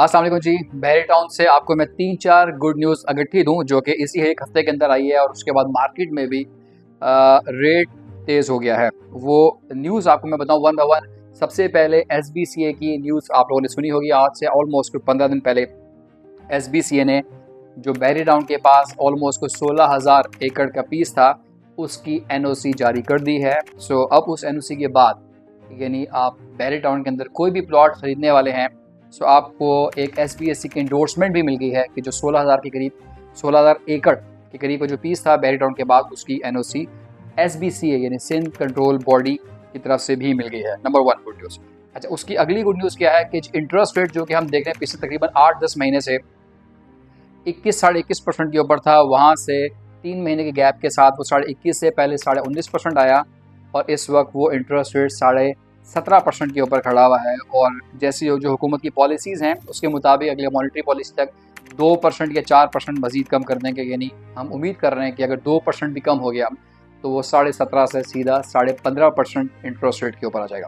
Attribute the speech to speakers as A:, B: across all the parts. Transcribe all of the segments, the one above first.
A: अस्सलाम वालेकुम जी। बहरी टाउन से आपको मैं 3-4 गुड न्यूज़ अगट्ठी दूँ जो कि इसी एक हफ्ते के अंदर आई है और उसके बाद मार्केट में भी रेट तेज़ हो गया है। वो न्यूज़ आपको मैं बताऊँ वन बाय वन। सबसे पहले एसबीसीए की न्यूज़ आप लोगों ने सुनी होगी। आज से ऑलमोस्ट 15 दिन पहले एसबीसीए ने जो बहरी टाउन के पास ऑलमोस्ट कुछ 16,000 एकड़ का पीस था उसकी एनओसी जारी कर दी है। सो अब उस एनओसी के बाद यानी आप बहरी टाउन के अंदर कोई भी प्लॉट ख़रीदने वाले हैं सो आपको एक एसबीएससी की एंडोर्समेंट भी मिल गई है कि जो 16,000 के करीब 16,000 एकड़ के करीब का जो पीस था बहरी टाउन के बाद उसकी एनओसी एसबीसीए यानी सिंध कंट्रोल बॉडी की तरफ से भी मिल गई है। Number 1 good news. अच्छा, उसकी अगली गुड न्यूज़ क्या है कि इंटरेस्ट रेट जो कि हम देख रहे हैं पिछले तकरीबन 8-10 महीने से 21-21.5% के ऊपर था, वहाँ से 3 महीने के गैप के साथ वो 21.5 से पहले 19.5% आया और इस वक्त वो इंटरेस्ट रेट 17.5% के ऊपर खड़ा हुआ है। और जैसी जो हुकूमत की पॉलिसीज़ हैं उसके मुताबिक अगले मॉनेटरी पॉलिसी तक 2% या 4% मज़ीद कम कर देंगे। यानी हम उम्मीद कर रहे हैं कि अगर 2% भी कम हो गया तो वो 17.5 से सीधा 15.5% इंटरेस्ट रेट के ऊपर आ जाएगा।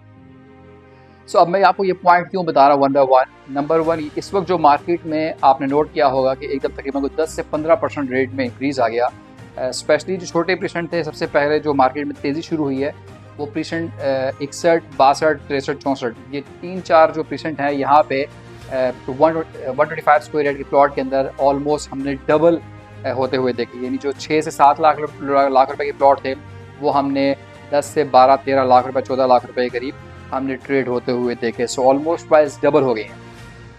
A: सो अब मैं आपको ये पॉइंट क्यों बता रहा हूँ वन बाय वन। नंबर 1, इस वक्त जो मार्केट में आपने नोट किया होगा कि एकदम तकरीबन 10 से 15% रेट में इंक्रीज़ आ गया। स्पेशली जो छोटे पेशेंट थे, सबसे पहले जो मार्केट में तेज़ी शुरू हुई है वो पेशेंट 61, 62, 63, 64 ये 3-4 जो पेशेंट हैं यहाँ पे 125 स्क्वायर यार्ड के प्लॉट के अंदर ऑलमोस्ट हमने डबल होते हुए देखे। यानी जो 6 से 7 लाख रुपए के प्लॉट थे वो हमने 10 से 12-13 लाख रुपए 14 लाख रुपए के करीब हमने ट्रेड होते हुए देखे। सो ऑलमोस्ट प्राइस डबल हो गई हैं।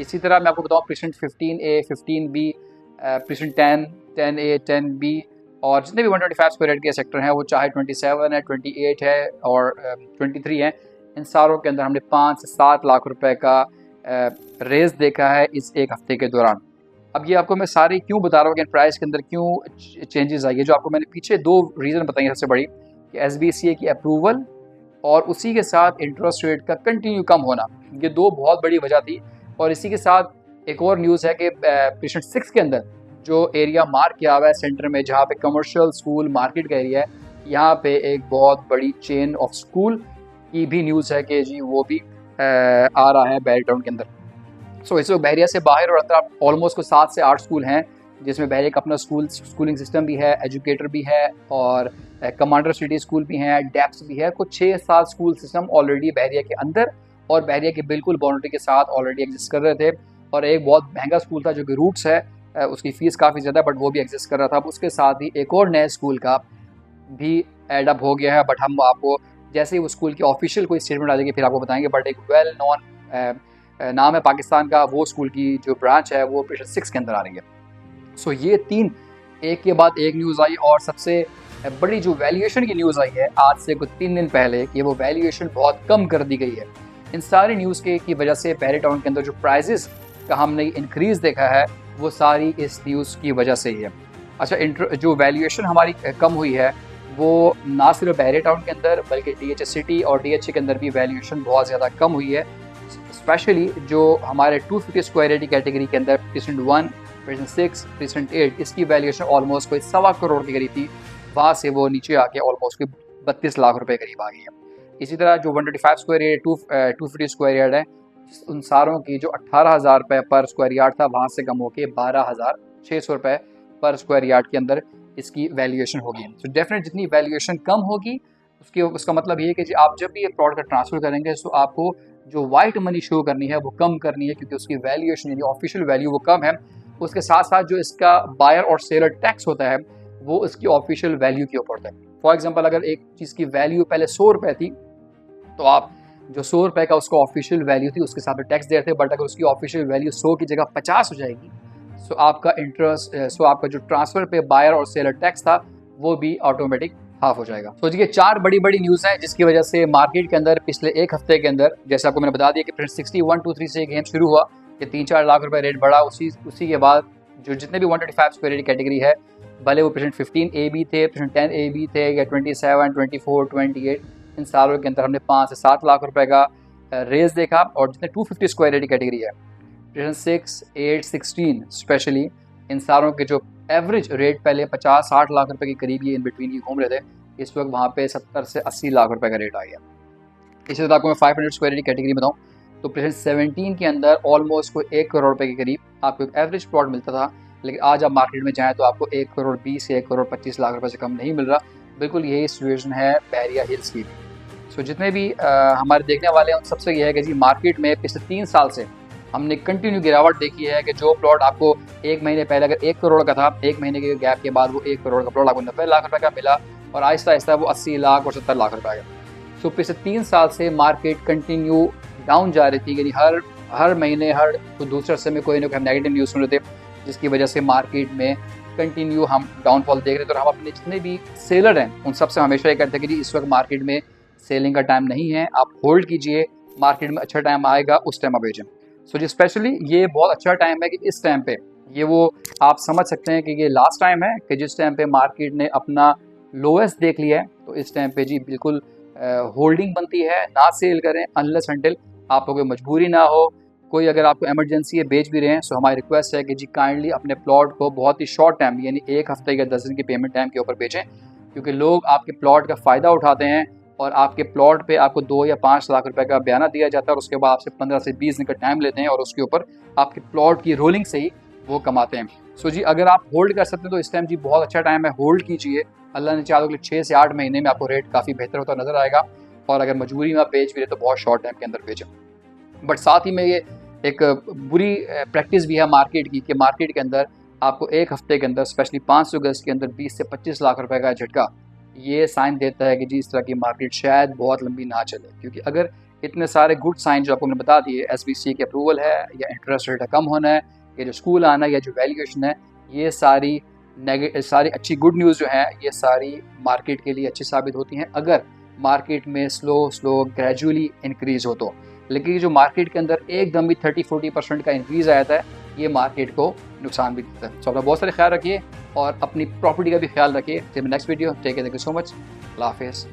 A: इसी तरह मैं आपको बताऊँ patient 15A, 15B, patient 10, 10A, 10B और जितने भी 125 स्क्वायर यार्ड के सेक्टर हैं वो चाहे 27 है, 28 है और 23 हैं, इन सारों के अंदर हमने 5 से 7 लाख रुपए का रेस देखा है इस एक हफ्ते के दौरान। अब ये आपको मैं सारी क्यों बता रहा हूँ कि प्राइस के अंदर क्यों चेंजेस आई है। जो आपको मैंने पीछे 2 रीज़न बताई हैं सबसे बड़ी कि एसबीसीए की अप्रूवल और उसी के साथ इंटरेस्ट रेट का कंटिन्यू कम होना, ये 2 बहुत बड़ी वजह थी। और इसी के साथ एक और न्यूज़ है कि पेशेंट 6 के अंदर जो एरिया मार्क किया हुआ है सेंटर में जहाँ पे कमर्शियल स्कूल मार्केट का एरिया है, यहाँ पे एक बहुत बड़ी चेन ऑफ स्कूल की भी न्यूज़ है कि जी वो भी आ रहा है बहरी टाउन के अंदर। सो इस वक्त बहरिया से बाहर और अंदर ऑलमोस्ट को 7 से 8 स्कूल हैं जिसमें बहरिया का अपना स्कूलिंग सिस्टम भी है, एजुकेटर भी है और कमांडर सिटी स्कूल भी हैं, डेप्स भी है। कुछ 6-7 स्कूल सिस्टम ऑलरेडी बहरिया के अंदर और बहरिया के बिल्कुल बाउंड्री के साथ ऑलरेडी एग्जिस्ट कर रहे थे। और एक बहुत महंगा स्कूल था जो कि रूट्स है, उसकी फ़ीस काफ़ी ज़्यादा बट वो भी एग्जिस्ट कर रहा था। अब उसके साथ ही एक और नए स्कूल का भी एडअप हो गया है बट हम आपको जैसे ही वो स्कूल की ऑफिशियल कोई स्टेटमेंट आ जाएगी फिर आपको बताएंगे। बट एक वेल नॉन नाम है पाकिस्तान का, वो स्कूल की जो ब्रांच है वो पेशेंट 6 के अंदर आ रही है। सो ये 3 एक के बाद एक न्यूज़ आई और सबसे बड़ी जो वैल्यूएशन की न्यूज़ आई है आज से कुछ 3 दिन पहले कि वो वैल्यूएशन बहुत कम कर दी गई है। इन सारी न्यूज़ की वजह से बहरी टाउन के अंदर जो प्राइजेस का हमने इंक्रीज़ देखा है वो सारी इस न्यूज़ की वजह से ही है। अच्छा, जो वैल्यूएशन हमारी कम हुई है वो ना सिर्फ बहरी टाउन के अंदर बल्कि डीएचए सिटी और डीएचए के अंदर भी वैल्यूएशन बहुत ज़्यादा कम हुई है। स्पेशली जो हमारे 250 स्क्वायर यार्ड की कैटेगरी के अंदर पेशेंट 1, पेशेंट 6, पेशेंट 8 इसकी वैल्यूएशन ऑलमोस्ट कोई 1.25 करोड़ की करीब थी, वहाँ से वो नीचे आके ऑलमोस्ट कोई 32 लाख रुपए करीब आ गई है। इसी तरह जो 125 स्क्वायर यार्ड 250 स्क्वायर यार्ड है उन सारों की जो 18,000 रुपये पर स्क्वायर यार्ड था वहाँ से कम होकर 12,600 रुपये पर स्क्वायर यार्ड के अंदर इसकी वैल्यूएशन होगी। तो डेफिनेट जितनी वैल्यूएशन कम होगी उसका मतलब ये है कि आप जब भी ये प्लॉट का ट्रांसफ़र करेंगे तो आपको जो वाइट मनी शो करनी है वो कम करनी है क्योंकि उसकी वैल्यूएशन यानी ऑफिशियल वैल्यू वो कम है। उसके साथ साथ जो इसका बायर और सेलर टैक्स होता है वो इसकी ऑफिशियल वैल्यू के ऊपर होता है। फॉर एग्जांपल अगर एक चीज़ की वैल्यू पहले 100 रुपये थी तो आप जो 100 रुपये का उसका ऑफिशियल वैल्यू थी उसके साथ टैक्स दे रहे थे। बट अगर उसकी ऑफिशियल वैल्यू 100 की जगह 50 हो जाएगी सो आपका जो ट्रांसफ़र पे बायर और सेलर टैक्स था वो भी ऑटोमेटिक हाफ हो जाएगा। तो ये 4 बड़ी बड़ी न्यूज़ हैं जिसकी वजह से मार्केट के अंदर पिछले एक हफ्ते के अंदर जैसे आपको मैंने बता दिया कि 61-23 से गेम शुरू हुआ कि 3-4 लाख रुपए रेट बढ़ा। उसी के बाद जो जितने भी 125 स्क्वायर यार्ड कैटेगरी है भले वो पेशेंट 15A भी थे, पेशेंट 10A भी थे या 27, 24, 28 इन सालों के अंदर हमने 5 से 7 लाख रुपए का रेस देखा। और जितने 250 स्क्वायर यार्ड की कैटेगरी है पेशेंट 6, 8, 16 स्पेशली इन सारों के जो एवरेज रेट पहले 50-60 लाख रुपए के करीब ये इन बिटवीन ही घूम रहे थे, इस वक्त वहाँ पे 70 से 80 लाख रुपए का रेट आ गया। इसी तरह आपको मैं 500 स्क्वायर यार्ड की कैटेगरी बताऊँ तो प्रेजेंट 17 के अंदर ऑलमोस्ट कोई 1 करोड़ रुपए के करीब आपको एक एवरेज प्लॉट मिलता था, लेकिन आज आप मार्केट में जाएँ तो आपको 1 करोड़ 20 या 1 करोड़ 25 लाख रुपए से कम नहीं मिल रहा। बिल्कुल यही सिचुएशन है बहरिया हिल्स की। सो जितने भी हमारे देखने वाले हैं उन सबसे ये है कि जी मार्केट में पिछले 3 साल से हमने कंटिन्यू गिरावट देखी है कि जो प्लॉट आपको 1 महीने पहले अगर 1 करोड़ का था, 1 महीने के गैप के बाद वो 1 करोड़ का प्लॉट आपको 90 लाख रुपए का मिला और आहिस्ता आहिस्ता वो 80 लाख और 70 लाख रुपए का। सो पिछले 3 साल से मार्केट कंटिन्यू डाउन जा रही थी, यानी हर महीने हर दूसरे हिस्से में कोई ना कोई नेगेटिव न्यूज़ सुन रहे थे, जिसकी वजह से मार्केट में कंटिन्यू हम डाउनफॉल देख रहे थे। और हम अपने जितने भी सेलर हैं उन सबसे हमेशा ये कहते हैं कि जी इस वक्त मार्केट में सेलिंग का टाइम नहीं है, आप होल्ड कीजिए, मार्केट में अच्छा टाइम आएगा उस टाइम आप बेचें। सो जी स्पेशली ये बहुत अच्छा टाइम है कि इस टाइम पे ये वो आप समझ सकते हैं कि ये लास्ट टाइम है कि जिस टाइम पे मार्केट ने अपना लोएस्ट देख लिया है, तो इस टाइम पे जी बिल्कुल होल्डिंग बनती है, ना सेल करें अनलेस अनटिल आपको कोई मजबूरी ना हो, कोई अगर आपको इमरजेंसी है बेच भी रहे हैं। सो हमारी रिक्वेस्ट है कि जी काइंडली अपने प्लॉट को बहुत ही शॉर्ट टाइम यानी 1 हफ्ते या 10 दिन की पेमेंट टाइम के ऊपर बेचें, क्योंकि लोग आपके प्लॉट का फ़ायदा उठाते हैं और आपके प्लॉट पे आपको 2 या 5 लाख रुपए का बयाना दिया जाता है और उसके बाद आपसे 15 से 20 दिन का टाइम लेते हैं और उसके ऊपर आपके प्लॉट की रोलिंग से ही वो कमाते हैं। सो जी अगर आप होल्ड कर सकते हैं तो इस टाइम जी बहुत अच्छा टाइम है, होल्ड कीजिए। अल्लाह ने चाहा तो 6 से 8 महीने में आपको रेट काफ़ी बेहतर होता नज़र आएगा, और अगर मजबूरी में आप बेच भी रहे तो बहुत शॉर्ट टाइम के अंदर बेचें। बट साथ ही में ये एक बुरी प्रैक्टिस भी है मार्केट की कि मार्केट के अंदर आपको 1 हफ्ते के अंदर स्पेशली 500 गज के अंदर 20 से 25 लाख रुपए का झटका, ये साइन देता है कि जी इस तरह की मार्केट शायद बहुत लंबी ना चले। क्योंकि अगर इतने सारे गुड साइन जो आपको मैंने बता दिए, SBC के अप्रूवल है या इंटरेस्ट रेट कम होना है या जो स्कूल आना है या जो वैल्यूएशन है, ये सारी अच्छी गुड न्यूज़ जो हैं ये सारी मार्केट के लिए अच्छी साबित होती हैं अगर मार्केट में स्लो ग्रेजुअली इंक्रीज़ हो तो। लेकिन जो मार्केट के अंदर एकदम भी 30-40% का इंक्रीज़ आया था, ये मार्केट को नुकसान भी देता है। सो अपना बहुत सारे ख्याल रखिए और अपनी प्रॉपर्टी का भी ख्याल रखिए। Next video take care, thank you so much, अल्लाह हाफिज़।